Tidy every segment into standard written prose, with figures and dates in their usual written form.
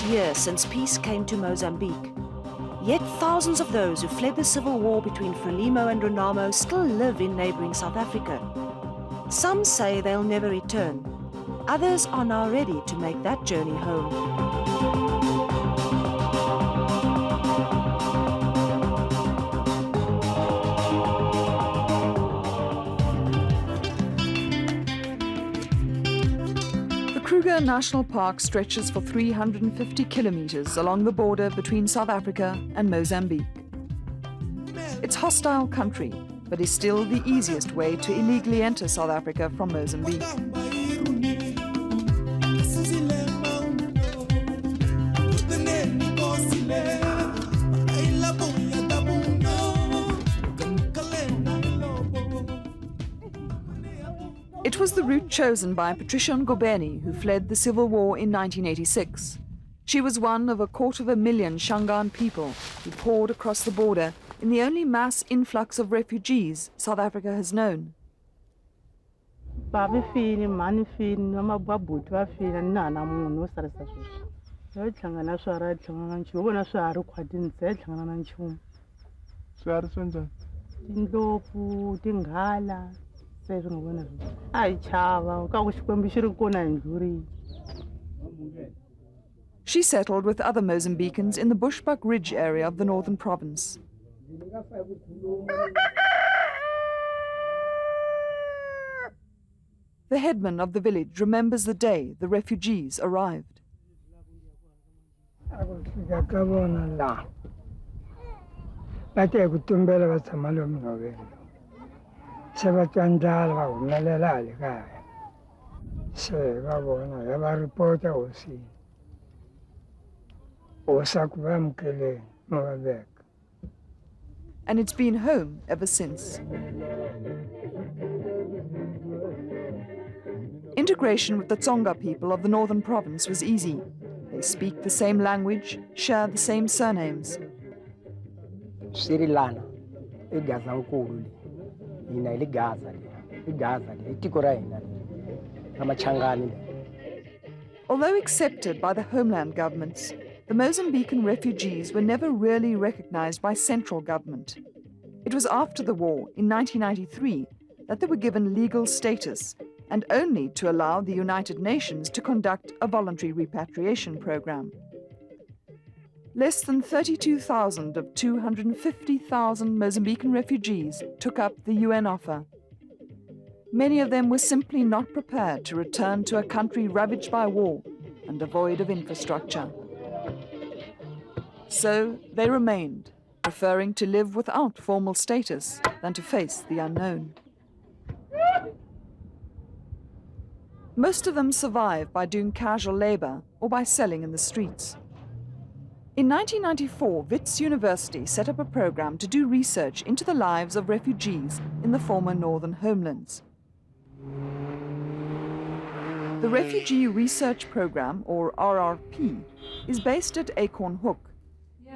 year since peace came to Mozambique. Yet thousands of those who fled the civil war between RENAMO and RENAMO still live in neighbouring South Africa. Some say they'll never return. Others are now ready to make that journey home. Kruger National Park stretches for 350 kilometers along the border between South Africa and Mozambique. It's hostile country, but is still the easiest way to illegally enter South Africa from Mozambique. It was the route chosen by Patricia Ngobeni, who fled the civil war in 1986. She was one of 250,000 Shangaan people who poured across the border in the only mass influx of refugees South Africa has known. She settled with other Mozambicans in the Bushbuck Ridge area of the northern province. The headman of the village remembers the day the refugees arrived. And it's been home ever since. Integration with the Tsonga people of the northern province was easy. They speak the same language, share the same surnames. Although accepted by the homeland governments, the Mozambican refugees were never really recognized by central government. It was after the war, in 1993, that they were given legal status, and only to allow the United Nations to conduct a voluntary repatriation program. Less than 32,000 of 250,000 Mozambican refugees took up the UN offer. Many of them were simply not prepared to return to a country ravaged by war and devoid of infrastructure. So they remained, preferring to live without formal status than to face the unknown. Most of them survive by doing casual labor or by selling in the streets. In 1994, Wits University set up a program to do research into the lives of refugees in the former northern homelands. The Refugee Research Program, or RRP, is based at Acorn Hook.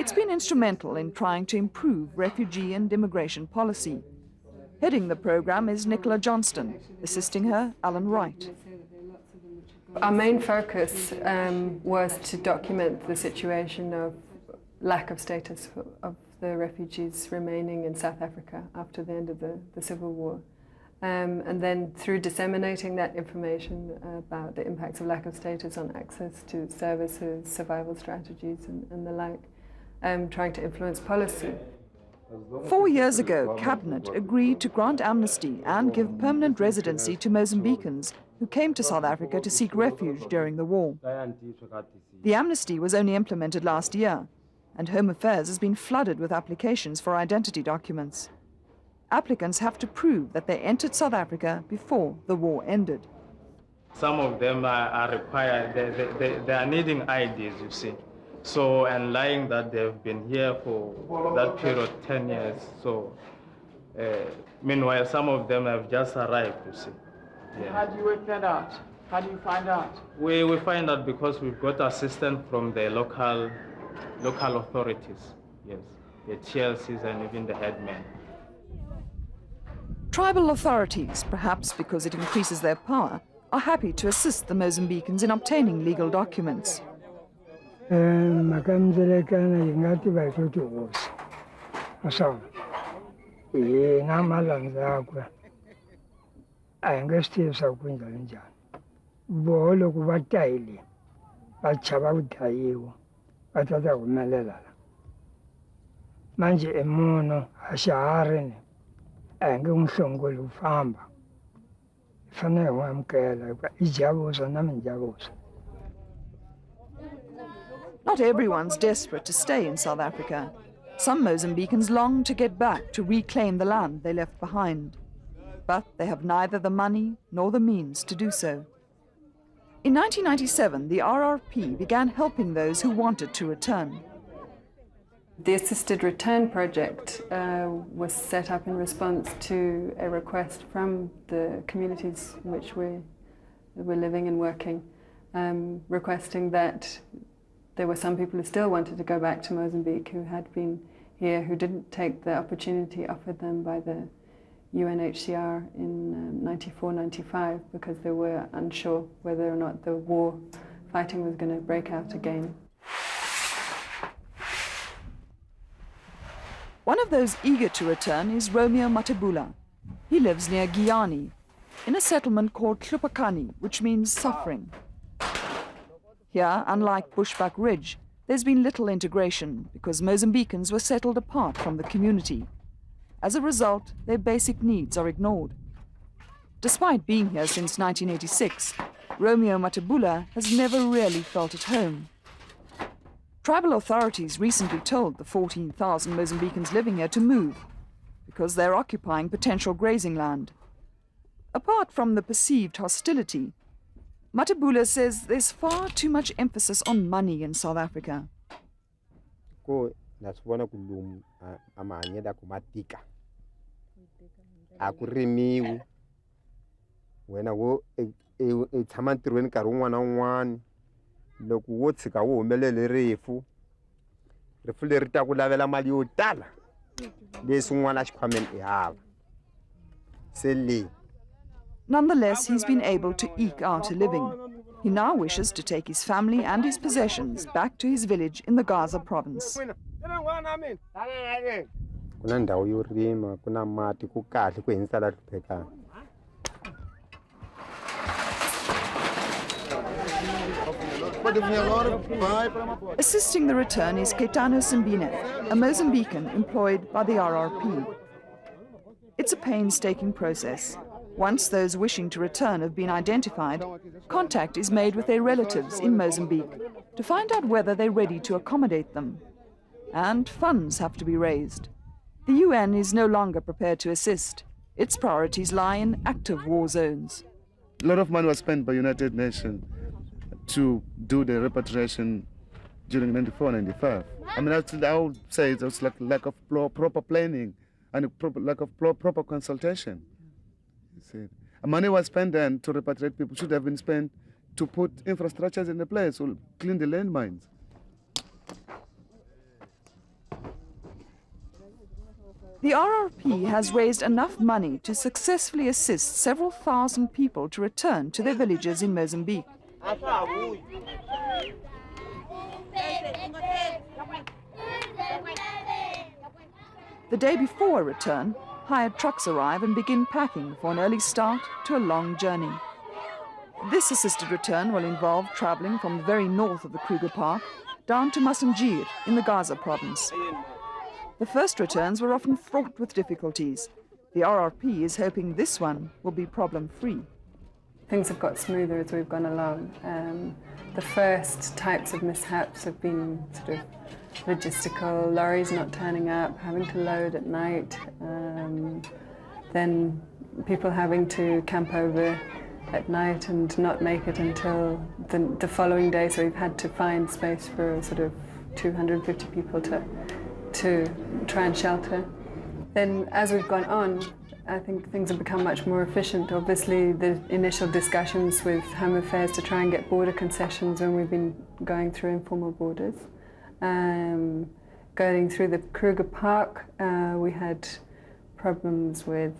It's been instrumental in trying to improve refugee and immigration policy. Heading the program is Nicola Johnston, assisting her, Alan Wright. Our main focus was to document the situation of lack of status of the refugees remaining in South Africa after the end of the Civil War. And then through disseminating that information about the impacts of lack of status on access to services, survival strategies and the like, trying to influence policy. 4 years ago, Cabinet agreed to grant amnesty and give permanent residency to Mozambicans who came to South Africa to seek refuge during the war. The amnesty was only implemented last year, and Home Affairs has been flooded with applications for identity documents. Applicants have to prove that they entered South Africa before the war ended. Some of them are required, they are needing IDs, you see. So, and lying that they've been here for that period, 10 years. So, meanwhile, some of them have just arrived, you see. Yeah. How do you work that out? How do you find out? We find out because we've got assistance from the local authorities, yes, the TLCs and even the headmen. Tribal authorities, perhaps because it increases their power, are happy to assist the Mozambicans in obtaining legal documents. Makamzelekana ingati baitoti wosi. Asawa. Ngamalanza akwe. Ayingesithisa ukwenza njani. Bolo kubatayile. Bachaba kudayiwo. Bathatha kumelela la. Manje emuno ashahari angengihlongole ufamba. Fanele wamkela ijabuza nami njabuza. Not everyone's desperate to stay in South Africa. Some Mozambicans long to get back to reclaim the land they left behind. But they have neither the money nor the means to do so. In 1997, the RRP began helping those who wanted to return. The Assisted Return Project was set up in response to a request from the communities in which we're living and working, requesting that there were some people who still wanted to go back to Mozambique, who had been here, who didn't take the opportunity offered them by the UNHCR in 94-95 because they were unsure whether or not the war fighting was going to break out again. One of those eager to return is Romeo Matebula. He lives near Giyani, in a settlement called Tlupakani, which means suffering. Here, unlike Bushbuck Ridge, there's been little integration because Mozambicans were settled apart from the community. As a result, their basic needs are ignored. Despite being here since 1986, Romeo Matebula has never really felt at home. Tribal authorities recently told the 14,000 Mozambicans living here to move because they're occupying potential grazing land. Apart from the perceived hostility, Matebula says there's far too much emphasis on money in South Africa. Loko wo tshika wo humelele rifu leri ta ku lavela mali yo tala leswi n'wana xikhwameni I hava se le. Nonetheless, he's been able to eke out a living. He now wishes to take his family and his possessions back to his village in the Gaza province. Kuna ndhawu yo rima, kuna mati, ku kahle ku hindzisa la hluphekanga. Assisting the return is Caetano Simbine, a Mozambican employed by the RRP. It's a painstaking process. Once those wishing to return have been identified, contact is made with their relatives in Mozambique to find out whether they're ready to accommodate them. And funds have to be raised. The UN is no longer prepared to assist. Its priorities lie in active war zones. A lot of money was spent by United Nations to do the repatriation during 94-95. I mean, I would say it was like lack of proper planning and lack of proper consultation. You see, money was spent then to repatriate people, should have been spent to put infrastructures in the place, or clean the landmines. The RRP has raised enough money to successfully assist several thousand people to return to their villages in Mozambique. The day before a return, hired trucks arrive and begin packing for an early start to a long journey. This assisted return will involve travelling from the very north of the Kruger Park down to Mozambique in the Gaza province. The first returns were often fraught with difficulties. The RRP is hoping this one will be problem-free. Things have got smoother as we've gone along. The first types of mishaps have been sort of logistical, lorries not turning up, having to load at night, then people having to camp over at night and not make it until the following day, so we've had to find space for sort of 250 people to try and shelter. Then as we've gone on, I think things have become much more efficient. Obviously, the initial discussions with Home Affairs to try and get border concessions when we've been going through informal borders. Going through the Kruger Park, we had problems with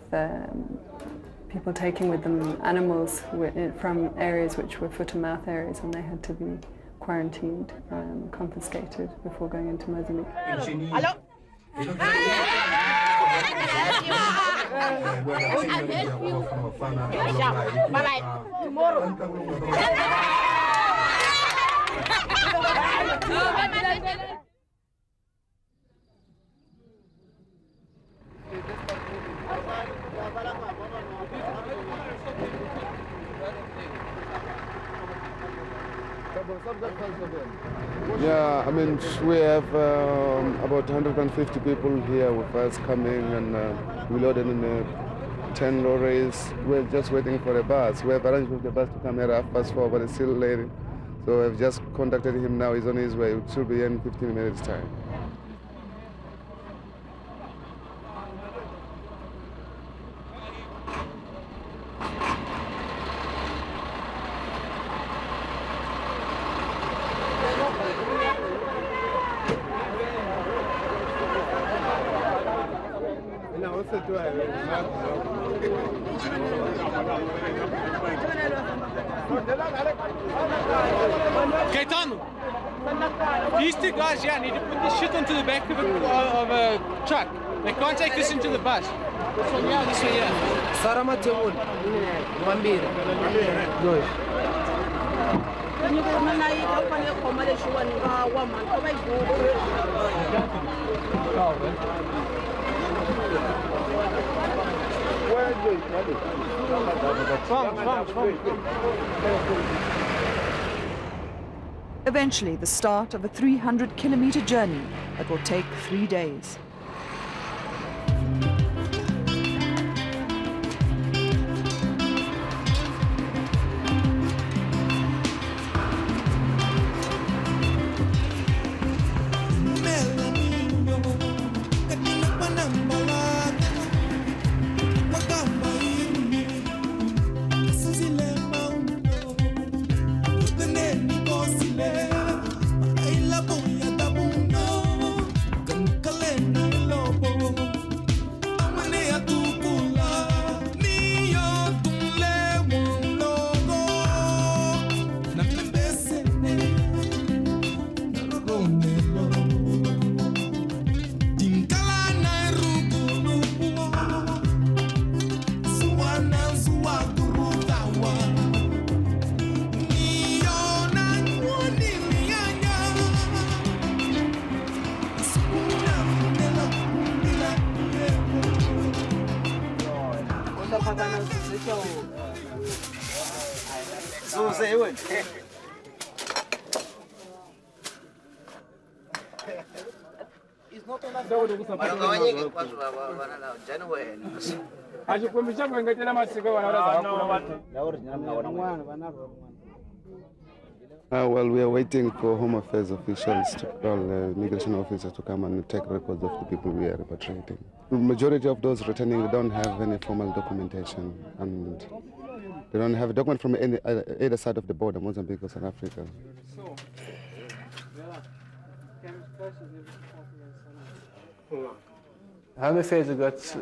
people taking with them animals from areas which were foot-and-mouth areas, and they had to be quarantined, confiscated before going into Mozambique. Yeah, I mean, we have about 150 people here with us coming, and we loaded in 10 lorries. We're just waiting for a bus. We have arranged with the bus to come here at 4:30, but it's still late. So I've just contacted him now. He's on his way. It should be here in 15 minutes' time. Gaetano, these two guys here need to put this shit onto the back of a truck. They can't take this into the bus. This one here, this one here. Saramateun, Mambiri. Good. Eventually, the start of a 300-kilometer journey that will take 3 days. Well, we are waiting for Home Affairs officials to call the immigration officers to come and take records of the people we are repatriating. The majority of those returning, they don't have any formal documentation, and they don't have a document from either side of the border, Mozambique or South Africa. Home Affairs have got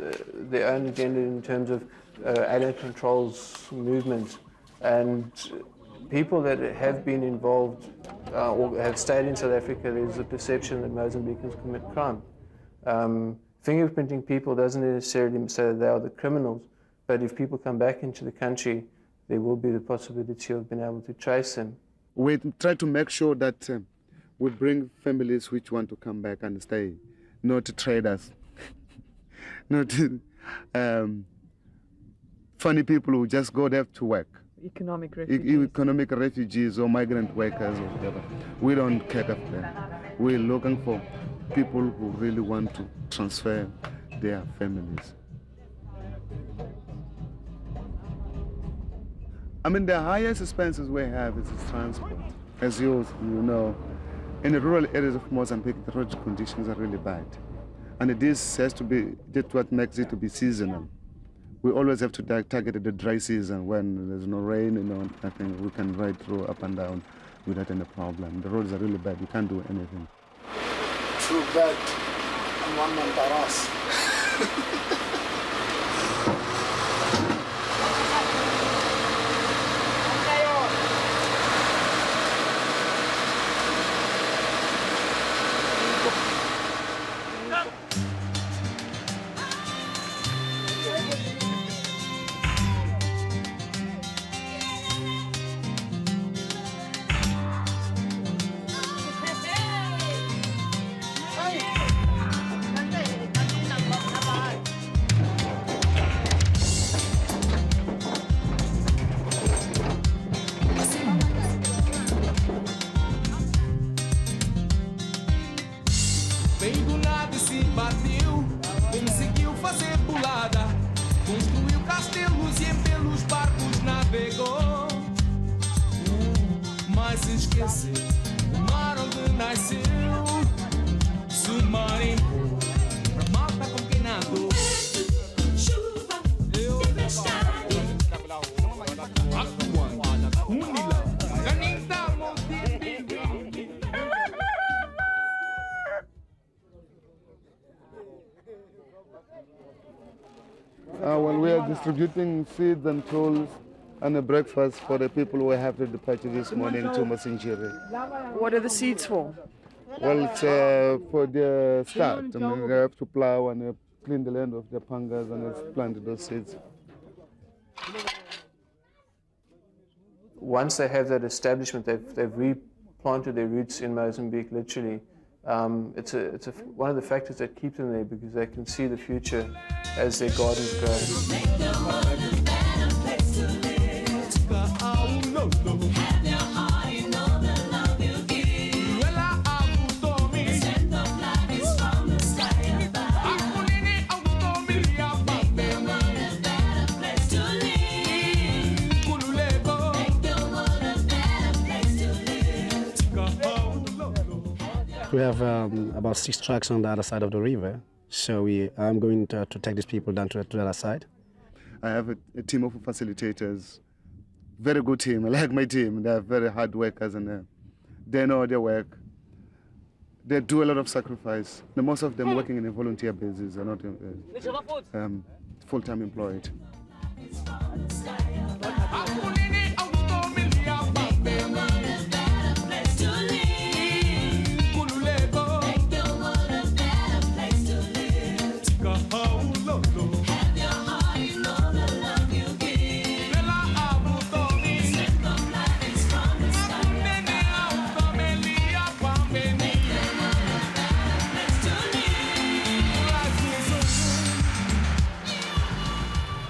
their own agenda in terms of alien controls movement, and people that have been involved or have stayed in South Africa, there's a perception that Mozambicans commit crime. Fingerprinting people doesn't necessarily say that they are the criminals, but if people come back into the country, there will be the possibility of being able to trace them. We try to make sure that we bring families which want to come back and stay, not traders, not funny people who just go there to work. Economic refugees. Economic refugees or migrant workers or whatever. We don't cater for them. We're looking for people who really want to transfer their families. I mean, the highest expenses we have is transport. As you know, in the rural areas of Mozambique, the road conditions are really bad. And this has to be, that's what makes it to be seasonal. We always have to target the dry season when there's no rain, nothing. We can ride through up and down without any problem. The roads are really bad. You can't do anything. Too bad. I'm one man taras. esquecer o mar onde nasceu, submarino pra malta com quem nadou. Chuva, tempestade, Unila, Caninda, Mozambique. Well, we are distributing seeds and tools and a breakfast for the people who have to depart this morning to Mozambique. What are the seeds for? Well, it's for the start. I mean, they have to plow and clean the land of the pangas and plant those seeds. Once they have that establishment, they've replanted their roots in Mozambique, literally. It's one of the factors that keep them there because they can see the future as their gardens grow. We have about 6 trucks on the other side of the river, so I'm going to take these people down to the other side. I have a team of facilitators, very good team. I like my team. They are very hard workers and they know their work. They do a lot of sacrifice. Most of them working on a volunteer basis, are not full-time employed.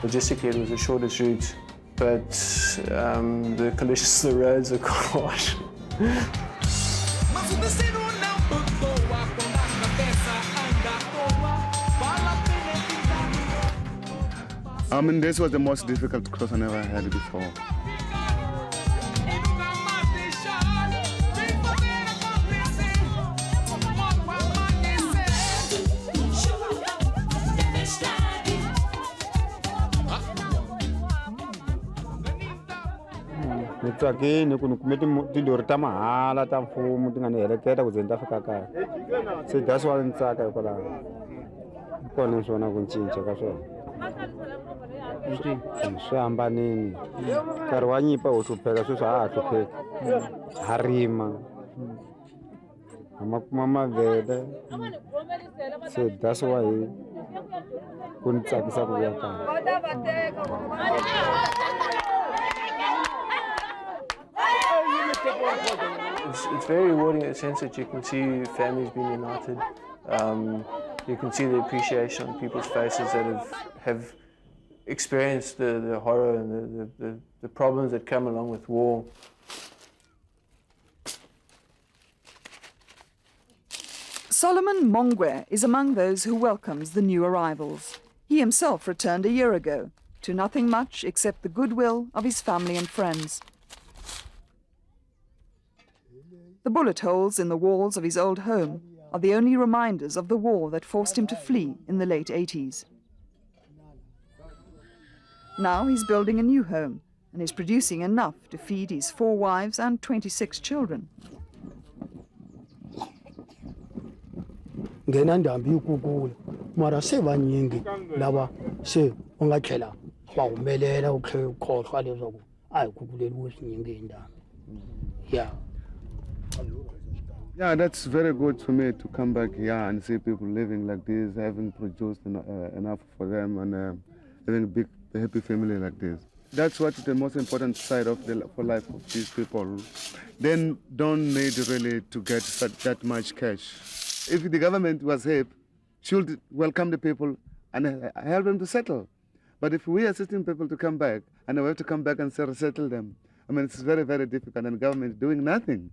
Logistically, it was the shortest route, but the conditions of the roads are quite I mean, this was the most difficult cross I ever had before. Nitsakini ku ni kume tilori ta mahala ta mfumo ti nga ni heleketa ku ze ni ta fika kaya. Se that's why ni tsaka hikwalaho. Kona swona ku cinca ka swona. Swi hambanini. Nkarhi wa nyimpa wo hlupheka sweswi a ha hlupheki. Ha rima. Ma kuma mavele. Se that's why ku ni tsakisa ku ya kaya. It's very rewarding in the sense that you can see families being united. You can see the appreciation on people's faces that have experienced the horror and the problems that come along with war. Solomon Mongwe is among those who welcomes the new arrivals. He himself returned a year ago to nothing much except the goodwill of his family and friends. The bullet holes in the walls of his old home are the only reminders of the war that forced him to flee in the late 80s. Now he's building a new home and is producing enough to feed his 4 wives and 26 children. Ngena ndhambi yikukula mara se vanyingi lava se u nga tlhela va humelela u tlhe u khohlwa leswaku a hi kukuleliwe swinyingi hi ndhambi. Yeah, that's very good for me to come back here and see people living like this, having produced enough for them and having a big, happy family like this. That's what the most important side of for life of these people. They don't need really to get that much cash. If the government was help, should welcome the people and help them to settle. But if we are assisting people to come back and we have to come back and resettle them, I mean, it's very, very difficult and the government is doing nothing.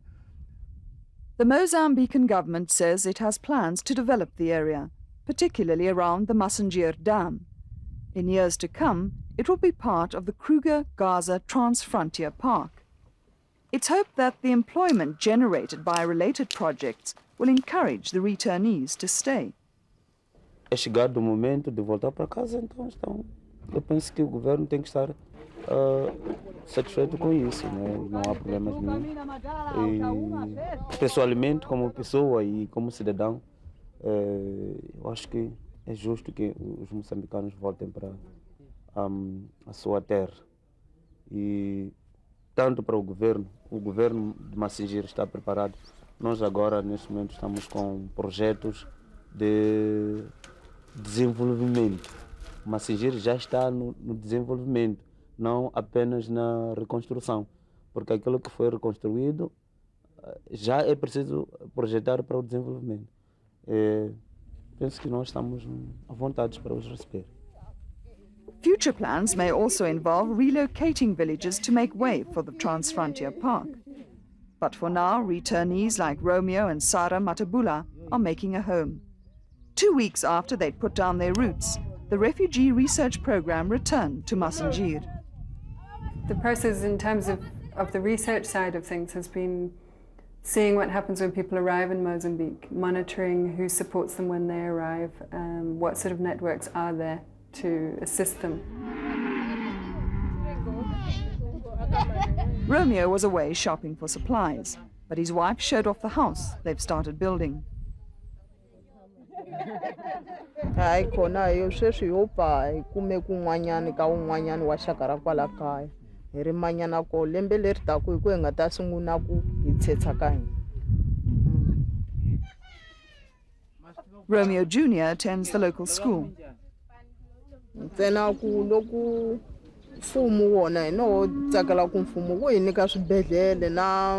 The Mozambican government says it has plans to develop the area, particularly around the Mozambican Dam. In years to come, it will be part of the Kruger-Gaza Transfrontier Park. It's hoped that the employment generated by related projects will encourage the returnees to stay. É chegado o momento de voltar para casa, então eu penso que o governo tem que estar satisfeito com isso, né? Não há problemas nenhum. E, pessoalmente, como pessoa e como cidadão, eu acho que é justo que os moçambicanos voltem para a sua terra. E tanto para o governo de Mozambique está preparado. Nós agora, neste momento, estamos com projetos de desenvolvimento. Mozambique já está no desenvolvimento, não apenas na reconstrução, porque aquilo que foi reconstruído já é preciso projetar para o desenvolvimento. Penso que nós estamos à vontade para os receber. Future plans may also involve relocating villages to make way for the Transfrontier Park. But for now, returnees like Romeo and Sarah Matabula are making a home. 2 weeks after they'd put down their roots, the refugee research program returned to Mozambique. The process in terms of the research side of things has been seeing what happens when people arrive in Mozambique, monitoring who supports them when they arrive, what sort of networks are there to assist them. Romeo was away shopping for supplies, but his wife showed off the house they've started building. Hayi khona yo sweswi yo pa kume kun'wanyani ka un'wanyani wa xaka ra kwala kaya hi ri manyana ko lembe leri taku hi ku hi nga ta sungula ku hi tshetsa ka hina. Romeo Jr. attends the local school. Ntsena ku loku mfumo wona hina wo tsakela ku mfumo wu hi nyika swibedhlele na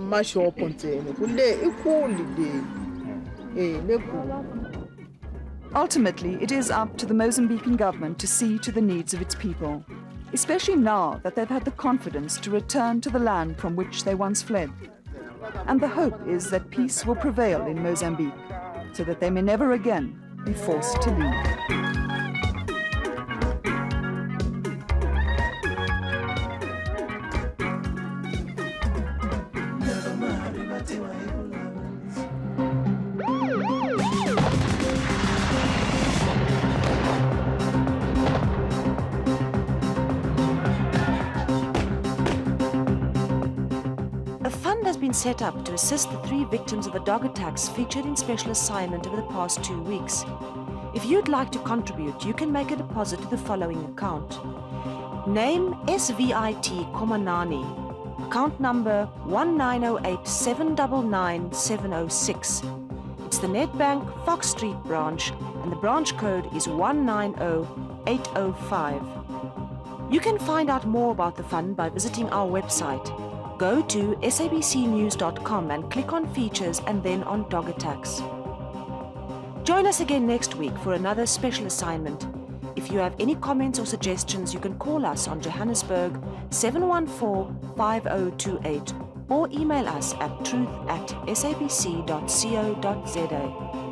maxopo ntsena ku le i kuli le kuli. Ultimately, it is up to the Mozambican government to see to the needs of its people, especially now that they've had the confidence to return to the land from which they once fled. And the hope is that peace will prevail in Mozambique, so that they may never again be forced to leave. Set up to assist the 3 victims of the dog attacks featured in Special Assignment over the past 2 weeks. If you'd like to contribute, you can make a deposit to the following account. Name SVIT Komanani, account number 1908799706. It's the Nedbank Fox Street branch and the branch code is 190805. You can find out more about the fund by visiting our website. Go to sabcnews.com and click on features and then on dog attacks. Join us again next week for another special assignment. If you have any comments or suggestions, you can call us on Johannesburg 714-5028 or email us at truth@sabc.co.za.